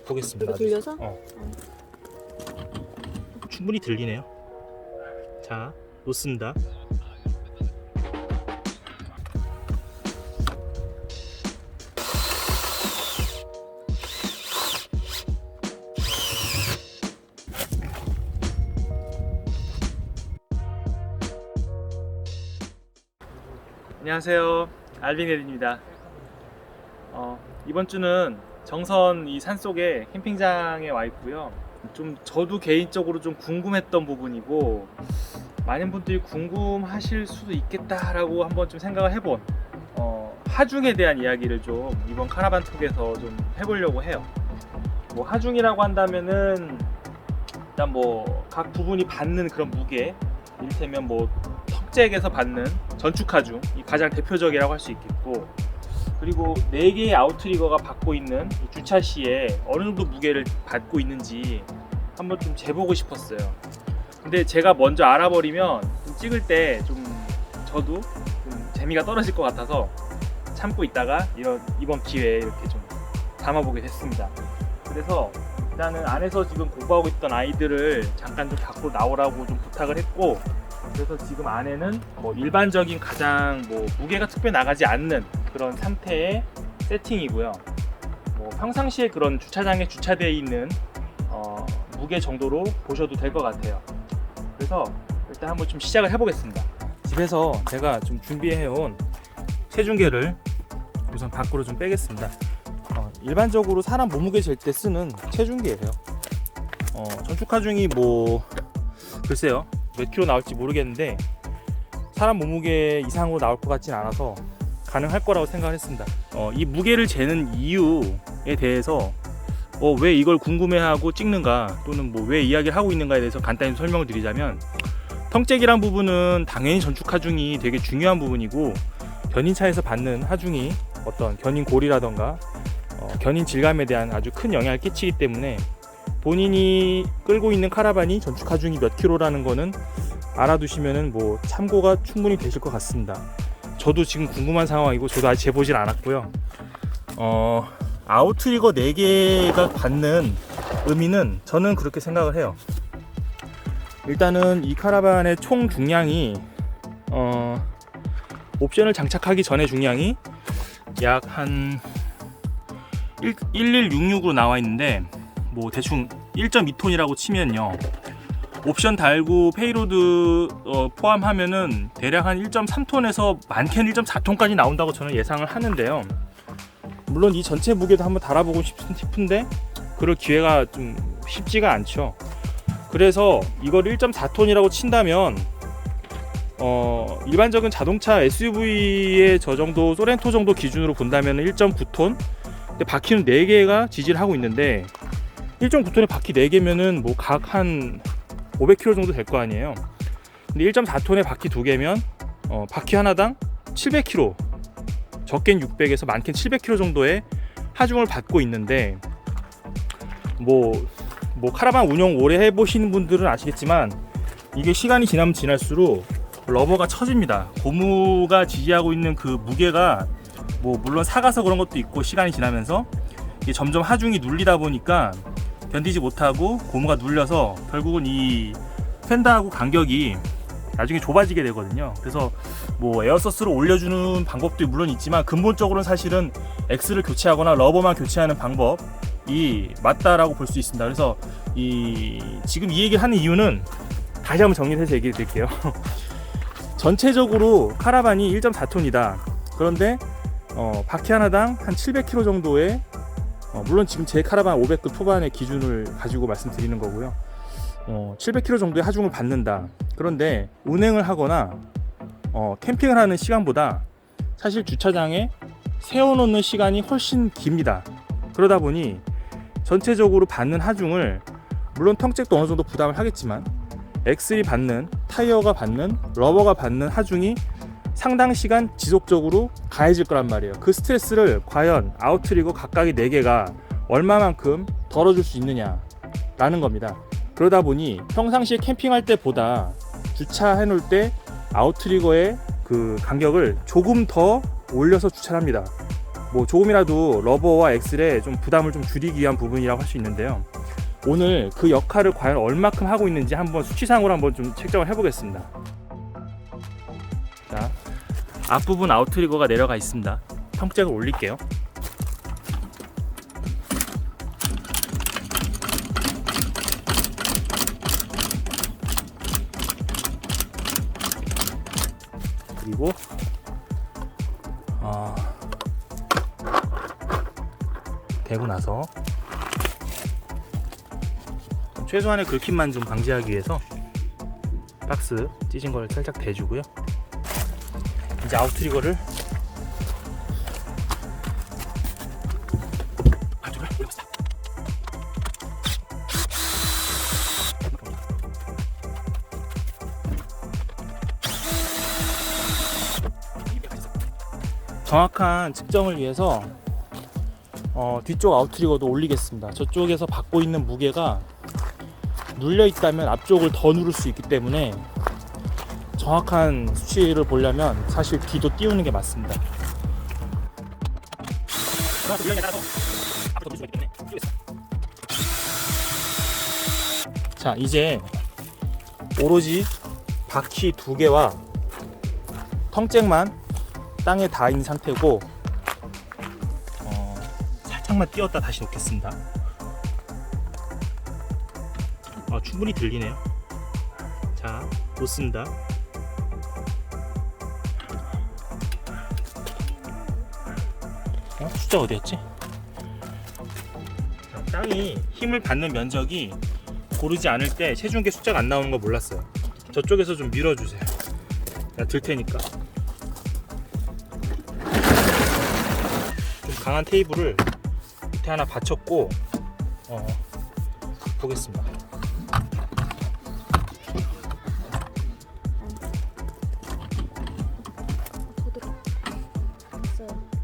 보겠습니다. 이거 돌려서? 충분히 들리네요. 자, 놓습니다. 안녕하세요, 알빙레드입니다. 이번 주는 정선 이 산속에 캠핑장에 와 있고요. 좀 저도 개인적으로 좀 궁금했던 부분이고 많은 분들이 궁금하실 수도 있겠다라고 한번 좀 생각을 해본 하중에 대한 이야기를 좀 이번 카라반 톡에서 좀 해보려고 해요. 뭐 하중이라고 한다면은 일단 뭐 각 부분이 받는 그런 무게, 이를테면 뭐 턱잭에서 받는 전축 하중, 이 가장 대표적이라고 할 수 있겠고, 그리고 4개의 아웃트리거가 받고 있는 주차 시에 어느 정도 무게를 받고 있는지 한번 좀 재보고 싶었어요. 근데 제가 먼저 알아버리면 좀 찍을 때 좀 저도 좀 재미가 떨어질 것 같아서 참고 있다가 이번 기회에 이렇게 좀 담아보게 됐습니다. 그래서 일단은 안에서 지금 공부하고 있던 아이들을 잠깐 좀 밖으로 나오라고 좀 부탁을 했고, 그래서 지금 안에는 뭐 일반적인 가장 뭐 무게가 특별히 나가지 않는 그런 상태의 세팅이고요. 뭐 평상시에 그런 주차장에 주차되어 있는 무게 정도로 보셔도 될 것 같아요. 그래서 일단 한번 좀 시작을 해보겠습니다. 집에서 제가 좀 준비해온 체중계를 우선 밖으로 좀 빼겠습니다. 일반적으로 사람 몸무게 잴 때 쓰는 체중계예요. 전축 하중이 뭐 글쎄요 몇 킬로 나올지 모르겠는데 사람 몸무게 이상으로 나올 것 같진 않아서 가능할 거라고 생각을 했습니다. 이 무게를 재는 이유에 대해서 왜 이걸 궁금해하고 찍는가, 또는 뭐 왜 이야기를 하고 있는가에 대해서 간단히 설명을 드리자면, 턱잭이란 부분은 당연히 전축 하중이 되게 중요한 부분이고, 견인차에서 받는 하중이 어떤 견인 고리라던가 견인 질감에 대한 아주 큰 영향을 끼치기 때문에 본인이 끌고 있는 카라반이 전축 하중이 몇 킬로라는 거는 알아두시면은 뭐 참고가 충분히 되실 것 같습니다. 저도 지금 궁금한 상황이고 저도 아직 재보질 않았고요. 아웃트리거 4개가 받는 의미는 저는 그렇게 생각을 해요. 일단은 이 카라반의 총 중량이 옵션을 장착하기 전에 중량이 약 한 1166으로 나와 있는데, 뭐 대충 1.2톤이라고 치면요, 옵션 달고 페이로드 포함하면은 대략 한 1.3톤에서 많게는 1.4톤까지 나온다고 저는 예상을 하는데요. 물론 이 전체 무게도 한번 달아보고 싶은데 그럴 기회가 좀 쉽지가 않죠. 그래서 이걸 1.4톤이라고 친다면 일반적인 자동차 SUV의 저 정도 소렌토 정도 기준으로 본다면 1.9톤, 근데 바퀴는 4개가 지지를 하고 있는데 1.9톤에 바퀴 4개면은 뭐 각 한 500km 정도 될 거 아니에요. 근데 1.4톤에 바퀴 2개면 바퀴 하나당 700km, 적게는 600에서 많게는 700km 정도의 하중을 받고 있는데, 뭐 카라반 운영 오래 해보시는 분들은 아시겠지만 이게 시간이 지나면 지날수록 러버가 처집니다. 고무가 지지하고 있는 그 무게가 뭐 물론 사가서 그런 것도 있고, 시간이 지나면서 이게 점점 하중이 눌리다 보니까 견디지 못하고 고무가 눌려서 결국은 이 펜다하고 간격이 나중에 좁아지게 되거든요. 그래서 뭐 에어서스로 올려주는 방법도 물론 있지만 근본적으로는 사실은 엑스를 교체하거나 러버만 교체하는 방법이 맞다라고 볼 수 있습니다. 그래서 지금 이 얘기를 하는 이유는 다시 한번 정리해서 얘기를 드릴게요. 전체적으로 카라반이 1.4톤이다. 그런데 바퀴 하나당 한 700km 정도의 물론 지금 제 카라반 500급 초반의 기준을 가지고 말씀드리는 거고요. 700km 정도의 하중을 받는다. 그런데 운행을 하거나 캠핑을 하는 시간보다 사실 주차장에 세워놓는 시간이 훨씬 깁니다. 그러다 보니 전체적으로 받는 하중을, 물론 턱잭도 어느 정도 부담을 하겠지만 엑셀이 받는, 타이어가 받는, 러버가 받는 하중이 상당 시간 지속적으로 가해질 거란 말이에요. 그 스트레스를 과연 아웃트리거 각각의 4개가 얼마만큼 덜어줄 수 있느냐라는 겁니다. 그러다 보니 평상시에 캠핑할 때보다 주차해 놓을 때 아웃트리거의 그 간격을 조금 더 올려서 주차를 합니다. 뭐 조금이라도 러버와 엑셀에 좀 부담을 좀 줄이기 위한 부분이라고 할 수 있는데요. 오늘 그 역할을 과연 얼마큼 하고 있는지 한번 수치상으로 한번 좀 측정을 해보겠습니다. 자, 앞부분 아웃트리거가 내려가 있습니다. 평잭을 올릴게요. 그리고 대고 나서 최소한의 긁힘만 좀 방지하기 위해서 박스 찢은 걸 살짝 대주고요. 이제 아웃트리거를 올려봤습니다. 정확한 측정을 위해서 뒤쪽 아웃트리거도 올리겠습니다. 저쪽에서 받고 있는 무게가 눌려 있다면 앞쪽을 더 누를 수 있기 때문에 정확한 수치를 보려면 사실 뒤도 띄우는 게 맞습니다. 자, 이제 오로지 바퀴 2개와 텅잭만 땅에 닿아 있는 상태고 살짝만 띄웠다 다시 놓겠습니다. 충분히 들리네요. 자, 놓습니다. 숫자 어디였지? 땅이 힘을 받는 면적이 고르지 않을 때 체중계 숫자가 안 나오는 거 몰랐어요. 저쪽에서 좀 밀어주세요. 내가 들 테니까. 좀 강한 테이블을 밑에 하나 받쳤고 보겠습니다.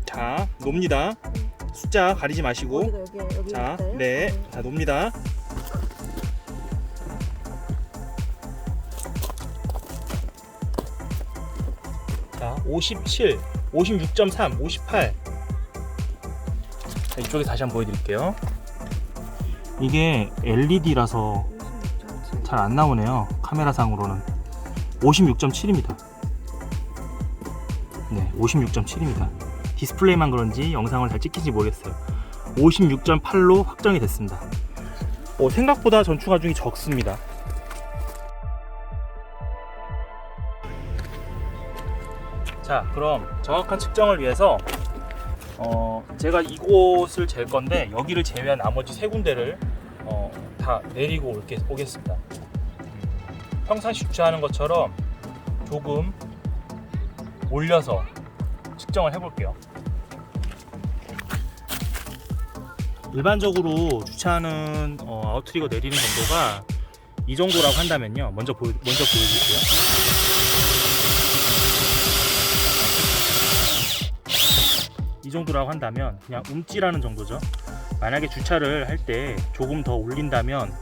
자, 놉니다. 숫자 가리지 마시고. 여기 자, 있어요? 네. 자, 놉니다. 자, 57, 56.3, 58. 자, 이쪽에 다시 한번 보여드릴게요. 이게 LED라서 잘 안 나오네요. 카메라상으로는 56.7입니다. 네, 56.7입니다. 디스플레이만 그런지 영상을 잘 찍힌지 모르겠어요. 56.8로 확정이 됐습니다. 생각보다 전추 가중이 적습니다. 자, 그럼 정확한 측정을 위해서 제가 이곳을 잴 건데 여기를 제외한 나머지 세 군데를 다 내리고 오겠습니다. 평상시 주차하는 것처럼 조금 올려서 측정을 해볼게요. 일반적으로 주차하는 아웃트리거 내리는 정도가 이 정도라고 한다면요. 먼저 보여드릴게요. 이 정도라고 한다면 그냥 움찔하는 정도죠. 만약에 주차를 할 때 조금 더 올린다면,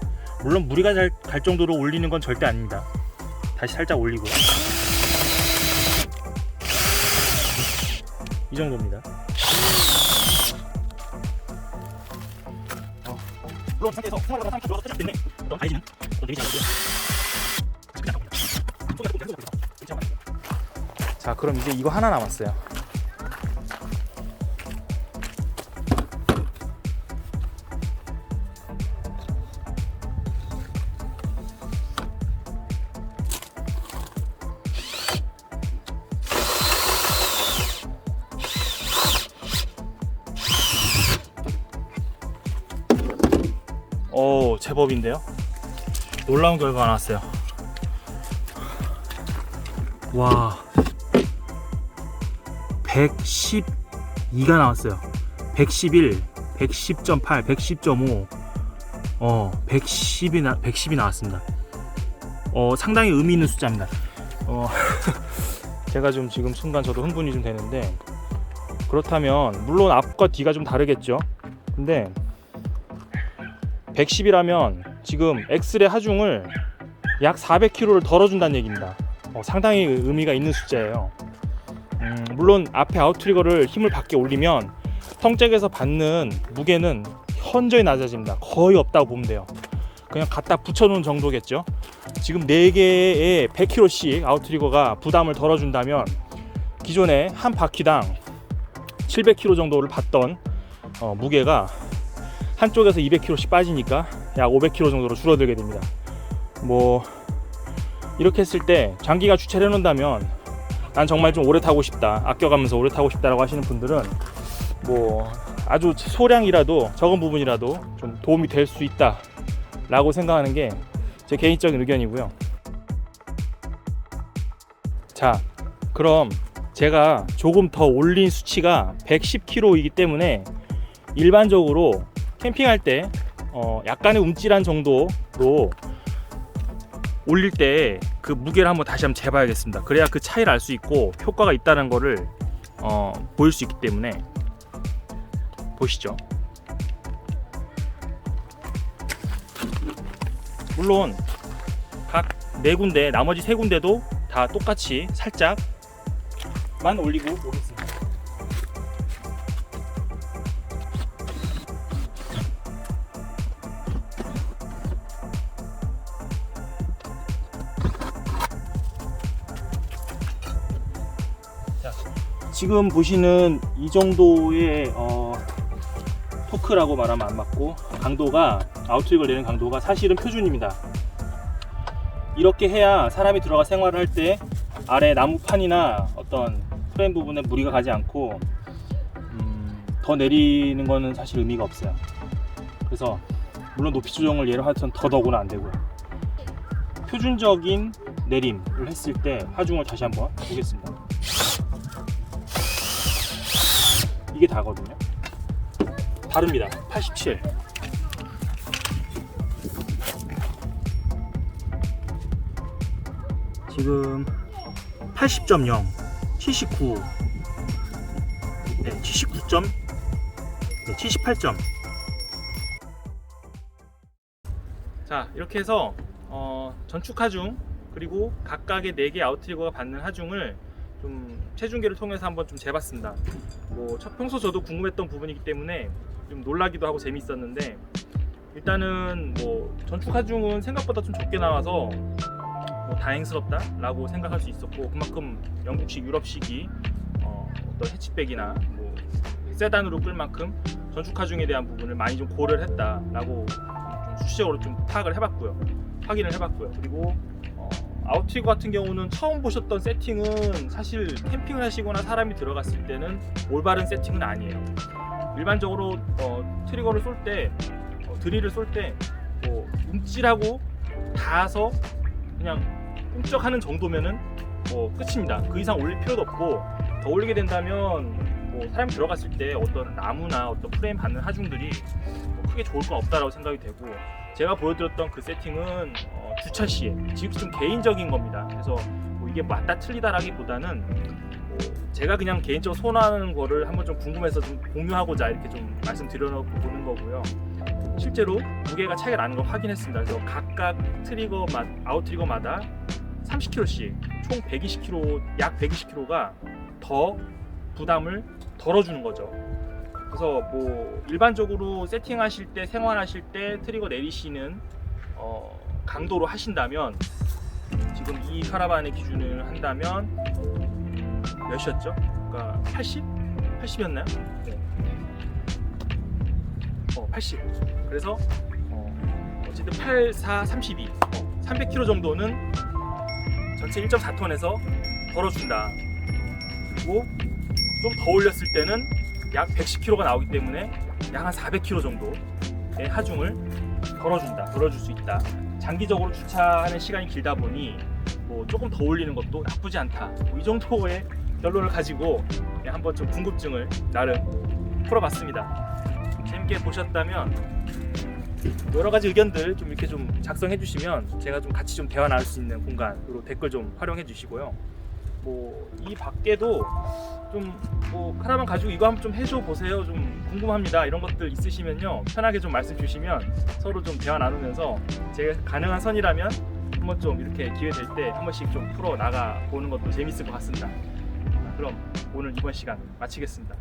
물론 무리가 갈 정도로 올리는 건 절대 아닙니다. 다시 살짝 올리고 이 정도입니다. 물론 상태에서 생활보다 상태가 좋아서 퇴적됐네. 그럼 가해지는 좀 내리지 않고요. 자, 그럼 이제 이거 하나 남았어요. 제법인데요. 놀라운 결과가 나왔어요. 와, 112가 나왔어요. 111, 110.8, 110.5, 110이 나왔습니다. 상당히 의미 있는 숫자입니다. 제가 지금 순간 저도 흥분이 좀 되는데, 그렇다면 물론 앞과 뒤가 좀 다르겠죠. 근데 110이라면 지금 엑셀의 하중을 약 400kg를 덜어준다는 얘기입니다. 상당히 의미가 있는 숫자예요. 물론 앞에 아웃트리거를 힘을 받게 올리면 평잭에서 받는 무게는 현저히 낮아집니다. 거의 없다고 보면 돼요. 그냥 갖다 붙여놓은 정도겠죠. 지금 4개에 100kg씩 아웃트리거가 부담을 덜어준다면 기존에 한 바퀴당 700kg 정도를 받던 무게가 한쪽에서 200kg씩 빠지니까 약 500kg 정도로 줄어들게 됩니다. 뭐 이렇게 했을 때 장기가 주차를 해놓는다면 난 정말 좀 오래 타고 싶다, 아껴가면서 오래 타고 싶다라고 하시는 분들은 뭐 아주 소량이라도, 적은 부분이라도 좀 도움이 될 수 있다 라고 생각하는 게 제 개인적인 의견이고요. 자, 그럼 제가 조금 더 올린 수치가 110kg이기 때문에 일반적으로 캠핑할 때 약간의 움찔한 정도로 올릴 때 그 무게를 한번 다시 재봐야겠습니다. 그래야 그 차이를 알 수 있고 효과가 있다는 거를 보일 수 있기 때문에 보시죠. 물론 각 4군데, 나머지 3군데도 다 똑같이 살짝만 올리고 오겠습니다. 자, 지금 보시는 이 정도의 토크라고 말하면 안 맞고, 강도가, 아웃트릭을 내는 강도가 사실은 표준입니다. 이렇게 해야 사람이 들어가 생활을 할 때 아래 나무판이나 어떤 프레임 부분에 무리가 가지 않고 더 내리는 거는 사실 의미가 없어요. 그래서 물론 높이 조정을 얘로 하여튼 더더구나 안 되고요. 표준적인 내림을 했을 때 하중을 다시 한번 보겠습니다. 이게 다거든요. 다릅니다. 87. 지금 80.0, 79, 네, 79점, 네, 78점. 자, 이렇게 해서 전축 하중 그리고 각각의 4개 아웃트리거가 받는 하중을 좀 체중계를 통해서 한번 좀 재봤습니다. 뭐 평소 저도 궁금했던 부분이기 때문에 좀 놀라기도 하고 재밌었는데, 일단은 뭐 전축 하중은 생각보다 좀 적게 나와서 뭐 다행스럽다라고 생각할 수 있었고, 그만큼 영국식, 유럽식이 어떤 해치백이나 뭐 세단으로 끌 만큼 전축 하중에 대한 부분을 많이 좀 고려를 했다라고 좀 수치적으로 좀 파악을 해봤고요, 확인을 해봤고요. 그리고 아웃트리거 같은 경우는 처음 보셨던 세팅은 사실 캠핑을 하시거나 사람이 들어갔을 때는 올바른 세팅은 아니에요. 일반적으로 트리거를 쏠 때, 드릴을 쏠 때 뭐 움찔하고 닿아서 그냥 꿈쩍하는 정도면은 끝입니다. 그 이상 올릴 필요도 없고, 더 올리게 된다면 뭐 사람이 들어갔을 때 어떤 나무나 어떤 프레임 받는 하중들이 크게 좋을 건 없다라고 생각이 되고, 제가 보여드렸던 그 세팅은 주차 시에, 지금 좀 개인적인 겁니다. 그래서 뭐 이게 맞다 틀리다라기보다는 제가 그냥 개인적으로 선호하는 거를 한번 좀 궁금해서 좀 공유하고자 이렇게 좀 말씀드려놓고 보는 거고요. 실제로 무게가 차이가 나는 걸 확인했습니다. 그래서 각각 아웃트리거마다 30kg씩 총 120kg, 약 120kg가 더 부담을 덜어주는 거죠. 그래서 뭐 일반적으로 세팅하실 때, 생활하실 때 트리거 내리시는 강도로 하신다면, 지금 이 카라반의 기준을 한다면 몇이었죠? 그러니까 80? 80이었나요? 네. 80. 그래서 어쨌든 8, 4, 32. 300kg 정도는 전체 1.4톤에서 덜어준다. 그리고 좀 더 올렸을 때는 약 110kg가 나오기 때문에 약 한 400kg 정도의 하중을 덜어줄 수 있다. 장기적으로 주차하는 시간이 길다 보니 뭐 조금 더 올리는 것도 나쁘지 않다. 뭐 이 정도의 결론을 가지고 한번 좀 궁금증을 나름 풀어봤습니다. 재밌게 보셨다면 여러 가지 의견들 좀 이렇게 좀 작성해 주시면 제가 좀 같이 좀 대화 나눌 수 있는 공간으로 댓글 좀 활용해 주시고요. 뭐 이 밖에도 좀 뭐 카라반 가지고 이거 한번 좀 해줘 보세요, 좀 궁금합니다, 이런 것들 있으시면요 편하게 좀 말씀 주시면 서로 좀 대화 나누면서 제가 가능한 선이라면 한번 좀 이렇게 기회 될 때 한 번씩 좀 풀어 나가 보는 것도 재밌을 것 같습니다. 그럼 오늘 이번 시간 마치겠습니다.